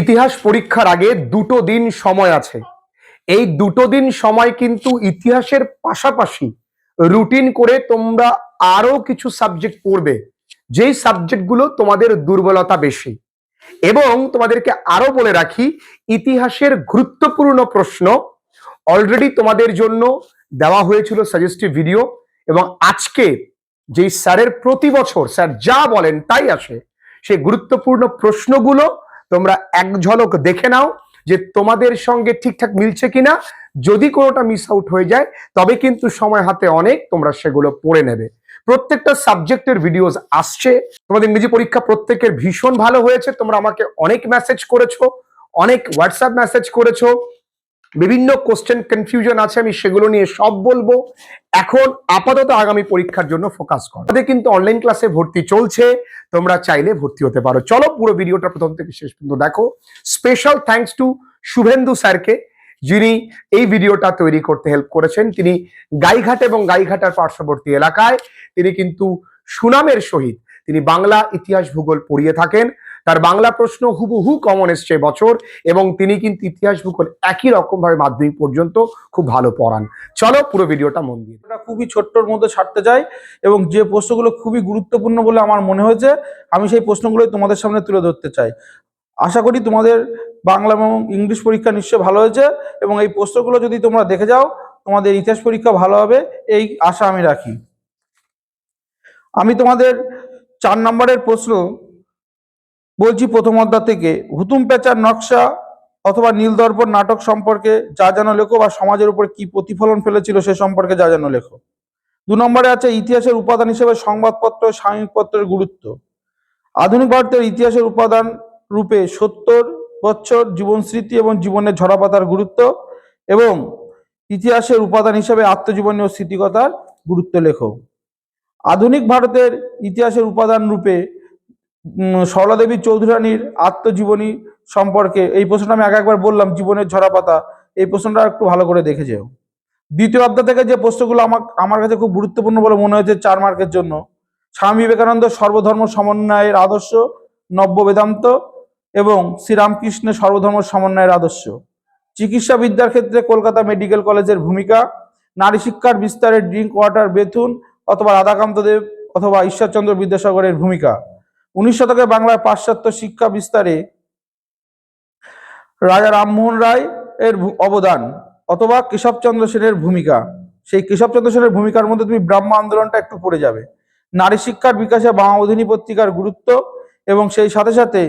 ইতিহাস পরীক্ষার আগে দুটো দিন সময় আছে। এই দুটো দিন সময় কিন্তু ইতিহাসের পাশাপাশি রুটিন করে তোমরা আরো কিছু সাবজেক্ট পড়বে, যেই সাবজেক্টগুলো তোমাদের দুর্বলতা বেশি। এবং তোমাদেরকে আরো বলে রাখি, ইতিহাসের গুরুত্বপূর্ণ প্রশ্ন অলরেডি তোমাদের জন্য দেওয়া হয়েছিল সাজেস্টিভ ভিডিও, এবং আজকে যেই স্যারের প্রতি বছর স্যার যা বলেন তাই আসে, সেই গুরুত্বপূর্ণ প্রশ্নগুলো তোমরা এক ঝলক দেখে নাও যে তোমাদের সঙ্গে ঠিকঠাক মিলছে কিনা। যদি কোনোটা মিস আউট হয়ে যায় তবে কিন্তু সময় হাতে অনেক, তোমরা সেগুলো পড়ে নেবে। প্রত্যেকটা সাবজেক্টের ভিডিওস আসছে। তোমাদের ইংরেজি পরীক্ষা প্রত্যেকের ভীষণ ভালো হয়েছে। তোমরা আমাকে অনেক মেসেজ করেছো, অনেক হোয়াটসঅ্যাপ মেসেজ করেছো, বিভিন্ন কোশ্চেন কনফিউশন আছে, আমি সেগুলো নিয়ে সব বলবো। এখন আপাতত আগামী পরীক্ষার জন্য ফোকাস করো। আমাদের কিন্তু অনলাইন ক্লাসে ভর্তি চলছে, তোমরা চাইলে ভর্তি হতে পারো। চলো পুরো ভিডিওটা প্রথম থেকে শেষ পর্যন্ত দেখো। স্পেশাল থ্যাঙ্কস টু শুভেন্দু স্যারকে, যিনি এই ভিডিওটা তৈরি করতে হেল্প করেছেন। তিনি গাইঘাট এবং গাইঘাটার পার্শ্ববর্তী এলাকায় তিনি কিন্তু সুনামের সহিত তিনি বাংলা ইতিহাস ভূগোল পড়িয়ে থাকেন। তার বাংলা প্রশ্ন হুবহু কমন এসছে বছর, এবং তিনি কিন্তু ইতিহাস ভূগোল একই রকম ভাবে মাধ্যমিক পর্যন্ত খুব ভালো পড়ান। চলো পুরো ভিডিওটা মন দিয়ে। এটা খুবই ছোট্টর মধ্যে ছাড়তে চাই, এবং যে প্রশ্নগুলো খুবই গুরুত্বপূর্ণ বলে আমার মনে হয়েছে আমি সেই প্রশ্নগুলোই তোমাদের সামনে তুলে ধরতে চাই। আশা করি তোমাদের বাংলা এবং ইংলিশ পরীক্ষা নিশ্চয়ই ভালো হয়েছে, এবং এই প্রশ্নগুলো যদি তোমরা দেখে যাও তোমাদের ইতিহাস পরীক্ষা ভালো হবে এই আশা আমি রাখি। আমি তোমাদের 4 নম্বরের প্রশ্ন বলছি প্রথম অধ্যায় থেকে। হুতুম প্যাঁচার নকশা অথবা নীলদর্পণ নাটক সম্পর্কে যা জানো লেখো, বা সমাজের উপর কি প্রতিফলন ফেলেছিল সে সম্পর্কে যা জানো লেখো। 2 নম্বরে আছে ইতিহাসের উপাদান হিসেবে সংবাদপত্র ও সাময়িকপত্রের গুরুত্ব। আধুনিক ভারতের ইতিহাসের উপাদান রূপে 70 বছর জীবন স্মৃতি এবং জীবনের ঝরাপাতার গুরুত্ব, এবং ইতিহাসের উপাদান হিসেবে আত্মজীবনী ও স্মৃতিকথার গুরুত্ব লেখো। আধুনিক ভারতের ইতিহাসের উপাদান রূপে সরলা দেবী চৌধুরানীর আত্মজীবনী সম্পর্কে, এই প্রশ্নটা আমি একবার বললাম, জীবনের ঝরাপাতা, এই প্রশ্নটা একটু ভালো করে দেখে যেও। দ্বিতীয় অধ্যায় থেকে যে প্রশ্নগুলো আমার কাছে খুব গুরুত্বপূর্ণ বলে মনে হয়েছে 4 মার্কের জন্য: স্বামী বিবেকানন্দ সর্বধর্ম সমন্বয়ের আদর্শ, নব্য বেদান্ত এবং শ্রীরামকৃষ্ণের সর্বধর্ম সমন্বয়ের আদর্শ। চিকিৎসা বিদ্যার ক্ষেত্রে কলকাতা মেডিকেল কলেজের ভূমিকা। নারী শিক্ষার বিস্তারে ড্রিঙ্ক ওয়াটার বেথুন অথবা রাধাকান্ত দেব অথবা ঈশ্বরচন্দ্র বিদ্যাসাগরের ভূমিকা। 19 শতকে বাংলার পাশ্চাত্য শিক্ষা বিস্তারে রাজা রামমোহন রায় এর অবদান অথবা কেশবচন্দ্র সেনের ভূমিকা। সেই কেশবচন্দ্র সেনের ভূমিকার মধ্যে তুমি ব্রাহ্ম আন্দোলনটা একটু পড়ে যাবে। নারী শিক্ষার বিকাশে বামাবোধিনী পত্রিকার গুরুত্ব, এবং সেই সাথে সাথে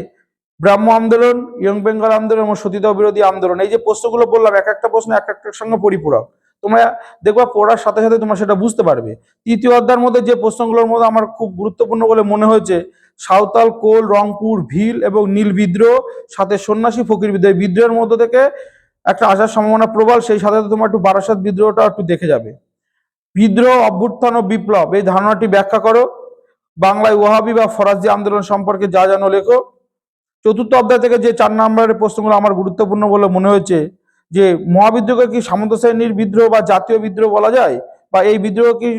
ব্রাহ্ম আন্দোলন, ইয়ং বেঙ্গল আন্দোলন এবং সতীদাহ বিরোধী আন্দোলন। এই যে প্রশ্নগুলো বললাম, এক একটা প্রশ্ন এক একটার সঙ্গে পরিপূরক। তোমরা দেখবা পড়ার সাথে সাথে তোমরা সেটা বুঝতে পারবে। তৃতীয় অধ্যায়ের মধ্যে যে প্রশ্নগুলোর মধ্যে আমার খুব গুরুত্বপূর্ণ বলে মনে হয়েছে: সাঁওতাল, কোল, রংপুর, ভিল এবং নীল বিদ্রোহ, সাথে সন্ন্যাসী ফকির বিদ্রোহ। বিদ্রোহের মধ্যে থেকে একটা আসার সম্ভাবনা প্রবল, সেই সাথে তোমার একটু বারাসাত বিদ্রোহটা একটু দেখে যাবে। বিদ্রোহ, অভ্যুত্থান ও বিপ্লব, এই ধারণাটি ব্যাখ্যা করো। বাংলায় ওয়াহাবি বা ফরাজি আন্দোলন সম্পর্কে যা জানো লেখো। চতুর্থ অধ্যায় থেকে যে 4 নম্বরের প্রশ্নগুলো আমার গুরুত্বপূর্ণ বলে মনে হয়েছে, যে মহাবিদ্রোহকে কি সামন্ত শ্রেণীর বিদ্রোহ বা জাতীয় বিদ্রোহ বলা যায়, বা এই বিদ্রোহ কি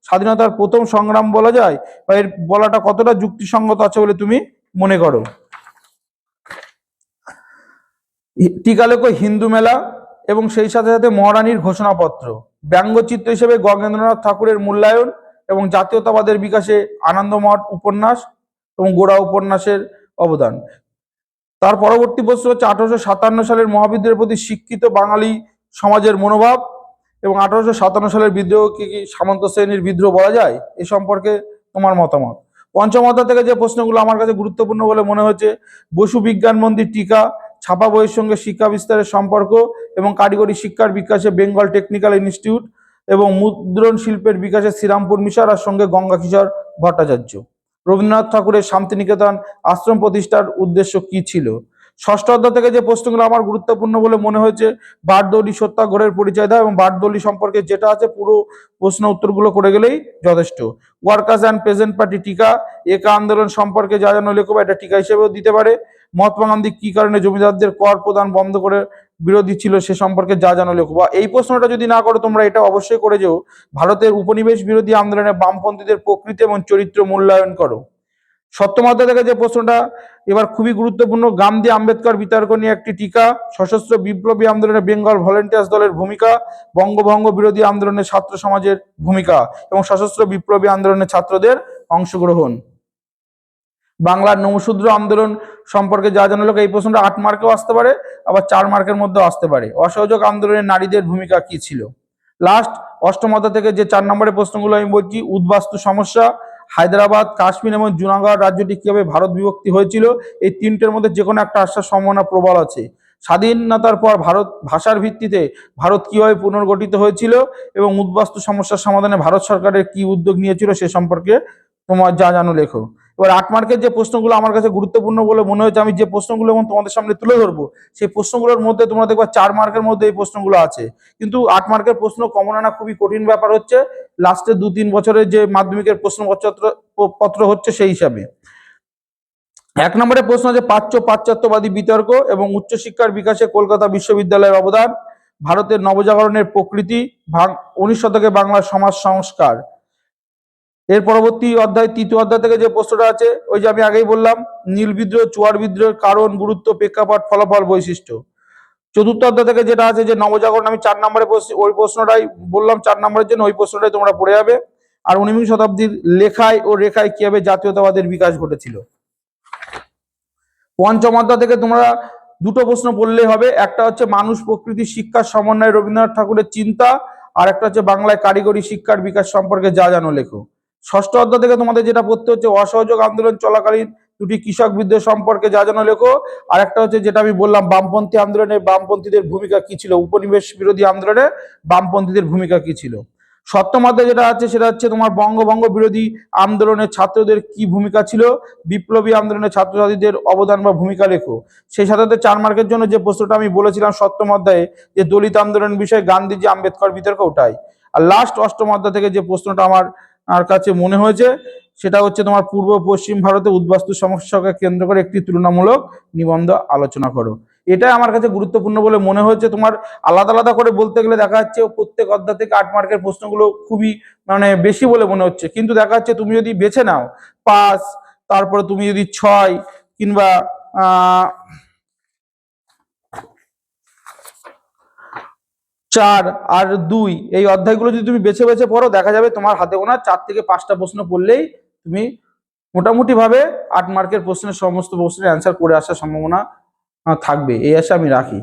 স্বাধীনতার প্রথম সংগ্রাম বলা যায়, বা এর বলাটা কতটা যুক্তিসঙ্গত আছে বলে তুমি মনে করো। টিকা লেখো হিন্দু মেলা এবং সেই সাথে সাথে মহারানীর ঘোষণাপত্র। ব্যঙ্গচিত্র হিসেবে গগেন্দ্রনাথ ঠাকুরের মূল্যায়ন এবং জাতীয়তাবাদের বিকাশে আনন্দমঠ উপন্যাস এবং গোড়া উপন্যাসের অবদান। তার পরবর্তী প্রশ্ন হচ্ছে 1857 সালের মহাবিদ্রোহের প্রতি শিক্ষিত বাঙালি সমাজের মনোভাব, এবং 1857 সালের বিদ্রোহকে কি সামন্ত শ্রেণীর বিদ্রোহ বলা যায়, এ সম্পর্কে তোমার মতামত। পঞ্চম অধ্যায় থেকে যে প্রশ্নগুলো আমার কাছে গুরুত্বপূর্ণ বলে মনে হচ্ছে: বসু বিজ্ঞান মন্দির টিকা, ছাপা বইয়ের সঙ্গে শিক্ষা বিস্তারের সম্পর্ক, এবং কারিগরি শিক্ষার বিকাশে বেঙ্গল টেকনিক্যাল ইনস্টিটিউট, এবং মুদ্রণ শিল্পের বিকাশে শ্রীরামপুর মিশর আর সঙ্গে গঙ্গা কিশোর ভট্টাচার্য। রবীন্দ্রনাথ ঠাকুরের শান্তিনিকেতন আশ্রম প্রতিষ্ঠার উদ্দেশ্য কি ছিল। ষষ্ঠ অধ্যায় থেকে যে প্রশ্নগুলো আমার গুরুত্বপূর্ণ বলে মনে হয়েছে: বারদৌলি সত্যাগ্রহের পরিচয় দাও, এবং বারদৌলি সম্পর্কে যেটা আছে পুরো প্রশ্ন উত্তরগুলো করে গেলেই যথেষ্ট। ওয়ার্কার্স অ্যান্ড পেজেন্ট পার্টি টিকা, একা আন্দোলন সম্পর্কে যা জানো লেখো, এটা টিকা হিসেবেও দিতে পারে। মহাত্মা গান্ধী কি কারণে জমিদারদের কর প্রদান বন্ধ করে বিরোধী ছিল সে সম্পর্কে যা জানো লেখো। বা এই প্রশ্নটা যদি না করো তোমরা এটা অবশ্যই করে যেও: ভারতের উপনিবেশ বিরোধী আন্দোলনে বামপন্থীদের প্রকৃতি এবং চরিত্র মূল্যায়ন করো। সপ্তম অধ্যায় থেকে যে প্রশ্নটা এবার খুবই গুরুত্বপূর্ণ, গান্ধী আম্বেদকর বিতর্ক নিয়ে একটি টিকা, সশস্ত্র বিপ্লবী আন্দোলনে বেঙ্গল ভলেন্টিয়ার্স দলের ভূমিকা, বঙ্গভঙ্গ বিরোধী আন্দোলনে ছাত্র সমাজের ভূমিকা এবং সশস্ত্র বিপ্লবী আন্দোলনে ছাত্রদের অংশগ্রহণ। বাংলার নমশূদ্র আন্দোলন সম্পর্কে যা জানা লোক, এই প্রশ্নটা 8 মার্কেও আসতে পারে, আবার 4 মার্কের মধ্যেও আসতে পারে। অসহযোগ আন্দোলনে নারীদের ভূমিকা কি ছিল। লাস্ট অষ্টম অধ্যায় থেকে যে 4 নম্বরের প্রশ্নগুলো আমি বলছি, উদ্বাস্তু সমস্যা, হায়দ্রাবাদ, কাশ্মীর এবং জুনাগড় রাজ্যটি কিভাবে ভারত বিভক্তি হয়েছিল, এই তিনটের মধ্যে যে কোনো একটা আসার সম্ভাবনা প্রবল আছে। স্বাধীনতার পর ভারত ভাষার ভিত্তিতে ভারত কিভাবে পুনর্গঠিত হয়েছিল এবং উদ্বাস্তু সমস্যার সমাধানে ভারত সরকারের কি উদ্যোগ নিয়েছিল সে সম্পর্কে তোমার যা জানো লেখো। এবার 8 মার্কের যে প্রশ্নগুলো আমার কাছে গুরুত্বপূর্ণ বলে মনে হয়েছে, আমি যে প্রশ্নগুলো এবং তোমাদের সামনে তুলে ধরবো, সেই প্রশ্নগুলোর মধ্যে তোমরা দেখবা 4 মার্কের মধ্যে এই প্রশ্নগুলো আছে। কিন্তু 8 মার্কের প্রশ্ন কমন আনা খুবই কঠিন ব্যাপার হচ্ছে, লাস্টের 2-3 বছরের যে মাধ্যমিকের প্রশ্নপত্র হচ্ছে সেই হিসাবে। 1 নম্বরের প্রশ্ন আছে পাশ্চাত্যবাদী বিতর্ক এবং উচ্চশিক্ষার বিকাশে কলকাতা বিশ্ববিদ্যালয়ের অবদান, ভারতের নবজাগরণের প্রকৃতি, 19 শতকে বাংলার সমাজ সংস্কার। এর পরবর্তী অধ্যায়, তৃতীয় অধ্যায় থেকে যে প্রশ্নটা আছে, ওই যে আমি আগেই বললাম, নীল বিদ্রোহ, চুয়ার বিদ্রোহের কারণ, গুরুত্ব, প্রেক্ষাপট, ফলাফল, বৈশিষ্ট্য। চতুর্থ অধ্যায় থেকে যেটা আছে যে নবজাগরণ, আমি 4 নম্বরে ওই প্রশ্নটাই বললাম 4 নম্বরের জন্য, ওই প্রশ্নটাই তোমরা পড়ে যাবে। আর 19বিংশ শতাব্দীর লেখায় ও রেখায় কিভাবে জাতীয়তাবাদের বিকাশ ঘটেছিল। পঞ্চম অধ্যায় থেকে তোমরা দুটো প্রশ্ন পড়লেই হবে, একটা হচ্ছে মানুষ প্রকৃতি শিক্ষার সমন্বয় রবীন্দ্রনাথ ঠাকুরের চিন্তা, আর একটা হচ্ছে বাংলায় কারিগরি শিক্ষার বিকাশ সম্পর্কে যা জানো লেখো। ষষ্ঠ অধ্যায় থেকে তোমাদের যেটা পড়তে হচ্ছে অসহযোগ আন্দোলন চলাকালীন দুটি কৃষক বিদ্রোহ সম্পর্কে যা জানো লেখো, আর একটা হচ্ছে যেটা আমি বললাম বামপন্থী আন্দোলনে বামপন্থীদের ভূমিকা কি ছিল, উপনিবেশ বিরোধী আন্দোলনে বামপন্থীদের ভূমিকা কি ছিল। সপ্তম অধ্যায় যেটা আছে সেটা হচ্ছে তোমার বঙ্গভঙ্গ বিরোধী আন্দোলনে ছাত্রদের কি ভূমিকা ছিল, বিপ্লবী আন্দোলনে ছাত্রছাত্রীদের অবদান বা ভূমিকা লেখো। সেই সাথে 4 মার্কের জন্য যে প্রশ্নটা আমি বলেছিলাম সপ্তম অধ্যায়ে, যে দলিত আন্দোলন বিষয়ে গান্ধীজি আম্বেদকর বিতর্ক, ওটাই। আর লাস্ট অষ্টম অধ্যায় থেকে যে প্রশ্নটা আমার কাছে মনে হয়েছে সেটা হচ্ছে তোমার পূর্ব পশ্চিম ভারতে উদ্বাস্তু সমস্যাকে কেন্দ্র করে একটি তুলনামূলক নিবন্ধ আলোচনা করো। এটাই আমার কাছে গুরুত্বপূর্ণ বলে মনে হয়েছে। তোমার আলাদা আলাদা করে বলতে গেলে দেখা যাচ্ছে প্রত্যেক অধ্যায় থেকে 8 মার্কের প্রশ্নগুলো খুবই বেশি বলে মনে হচ্ছে, কিন্তু দেখা যাচ্ছে তুমি যদি বেছে নাও 5, তারপরে তুমি যদি 6 কিংবা 4 আর 2 এই অধ্যায়গুলো যদি তুমি বেছে বেছে পড়ো, দেখা যাবে তোমার হাতে গোনা 4 থেকে 5টা প্রশ্ন পড়লেই তুমি মোটামুটি ভাবে 8 মার্কের প্রশ্নের সমস্ত প্রশ্নের অ্যান্সার করে আসার সম্ভাবনা থাকবে, এই আশা আমি রাখি।